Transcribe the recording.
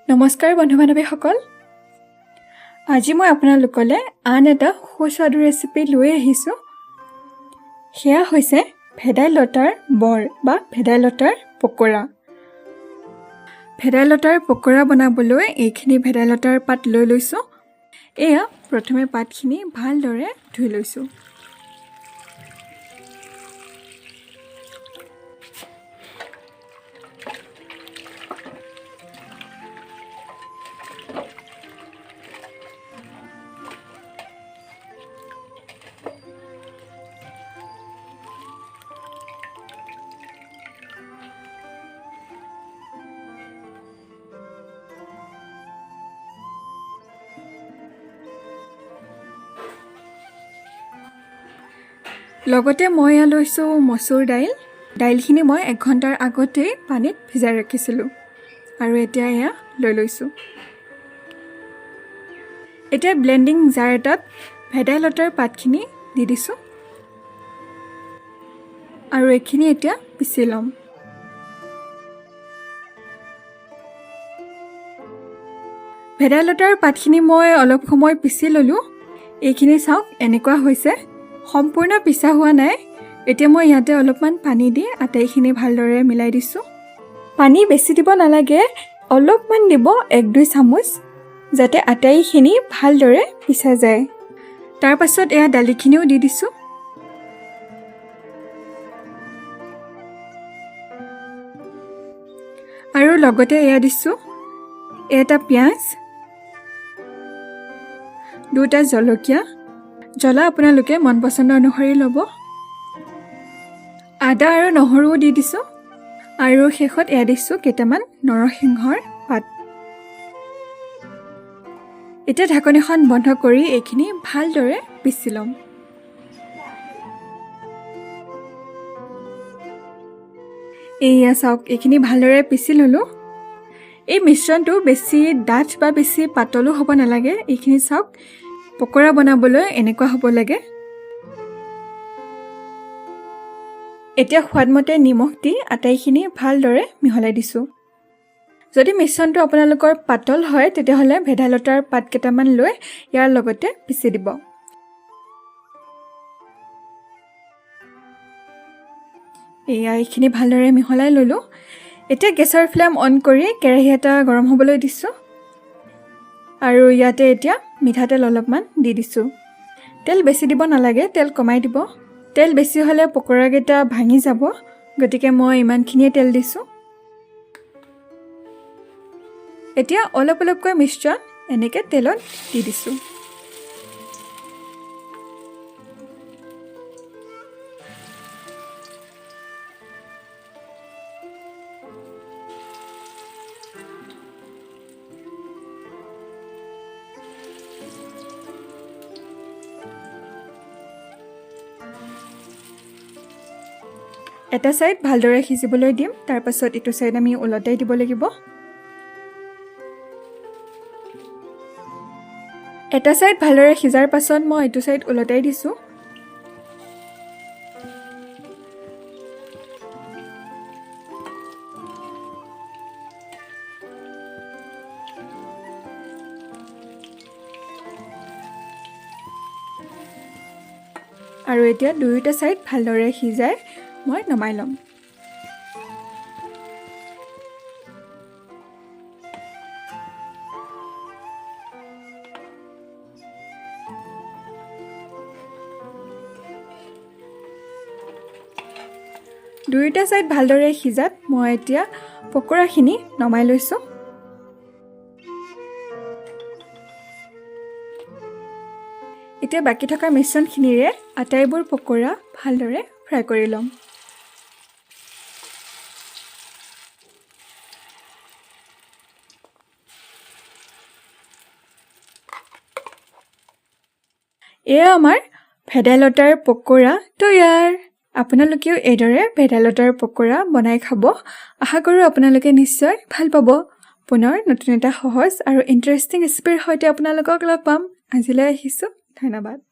নমস্কাৰ বন্ধু-বান্ধৱীসকল, আজি মই আপোনালোকলৈ আন এটা সুস্বাদু ৰেচিপি লৈ আহিছোঁ। সেয়া হৈছে ভেদাইলতাৰ বৰ বা ভেদাইলতাৰ পকৰা। ভেদাইলতাৰ পকৰা বনাবলৈ এইখিনি ভেদাইলতাৰ পাত লৈ লৈছোঁ। এয়া প্ৰথমে পাতখিনি ভালদৰে ধুই লৈছোঁ। লগতে মই লৈছোঁ মচুৰ দাইল। দাইলখিনি মই 1 ঘণ্টাৰ আগতেই পানীত ভিজাই ৰাখিছিলোঁ আৰু এতিয়া এয়া লৈ লৈছোঁ। এতিয়া ব্লেণ্ডিং জাৰ এটাত ভেদাইলতাৰ পাতখিনি দি দিছোঁ আৰু এইখিনি এতিয়া পিচি ল'ম। ভেদাইলতাৰ পাতখিনি মই অলপ সময় পিচি ল'লোঁ। এইখিনি চাওক এনেকুৱা হৈছে, সম্পূৰ্ণ পিছা হোৱা নাই। এতিয়া মই ইয়াতে অলপমান পানী দি আটাইখিনি ভালদৰে মিলাই দিছোঁ। পানী বেছি দিব নালাগে, অলপমান দিব 1-2 চামুচ, যাতে আটাইখিনি ভালদৰে পিছা যায়। তাৰ পাছত এয়া দালিখিনিও দি দিছোঁ। আৰু লগতে এয়া দিছোঁ এটা পিঁয়াজ, 2টা জলকীয়া, জ্বলা আপোনালোকে মন পচন্দ অনুসৰি ল'ব। আদা আৰু নহৰুও দি দিছোঁ আৰু শেষত এয়া দিছোঁ কেইটামান নৰসিংহৰ পাত। এতিয়া ঢাকনিখন বন্ধ কৰি এইখিনি ভালদৰে পিচি ল'ম। এয়া চাওক এইখিনি ভালদৰে পিচি ল'লোঁ। এই মিশ্ৰণটো বেছি ডাঠ বা বেছি পাতলো হ'ব নালাগে। এইখিনি চাওক পকৰা বনাবলৈ এনেকুৱা হ'ব লাগে। এতিয়া সোৱাদমতে নিমখ দি আটাইখিনি ভালদৰে মিহলাই দিছোঁ। যদি মিশ্ৰণটো আপোনালোকৰ পাতল হয় তেতিয়াহ'লে ভেদাইলতাৰ পাত কেইটামান লৈ ইয়াৰ লগতে পিচি দিব। এইখিনি ভালদৰে মিহলাই ল'লোঁ। এতিয়া গেছৰ ফ্লেম অন কৰি কেৰাহী এটা গৰম হ'বলৈ দিছোঁ আৰু ইয়াতে এতিয়া মিঠাতেল অলপমান দি দিছোঁ। তেল বেছি দিব নালাগে, তেল কমাই দিব। তেল বেছি হ'লে পকৰাকেইটা ভাঙি যাব, গতিকে মই ইমানখিনিয়ে তেল দিছোঁ। এতিয়া অলপ অলপকৈ মিশ্ৰণ এনেকৈ তেলত দি দিছোঁ। এটা ছাইড ভালদৰে সিজিবলৈ দিম, তাৰ পাছত ইটো ছাইড আমি ওলটাই দিব লাগিব। এটা ছাইড ভালদৰে সিজাৰ পাছত মই ইটো ছাইড ওলটাই দিছোঁ। আৰু এতিয়া দুয়োটা ছাইড ভালদৰে সিজাই মই নমাই ল'ম। দুয়োটা ছাইড ভালদৰে সিজাত মই এতিয়া পকৰাখিনি নমাই লৈছোঁ। এতিয়া বাকী থকা মিশ্ৰণখিনিৰে আটাইবোৰ পকৰা ভালদৰে ফ্ৰাই কৰি ল'ম। এয়া আমাৰ ভেদাইলতাৰ পকৰা তৈয়াৰ। আপোনালোকেও এইদৰে ভেদাইলতাৰ পকৰা বনাই খাব। আশা কৰোঁ আপোনালোকে নিশ্চয় ভাল পাব। পুনৰ নতুন এটা সহজ আৰু ইণ্টাৰেষ্টিং ৰেচিপিৰ সৈতে আপোনালোকক লগ পাম। আজিলৈ আহিছোঁ, ধন্যবাদ।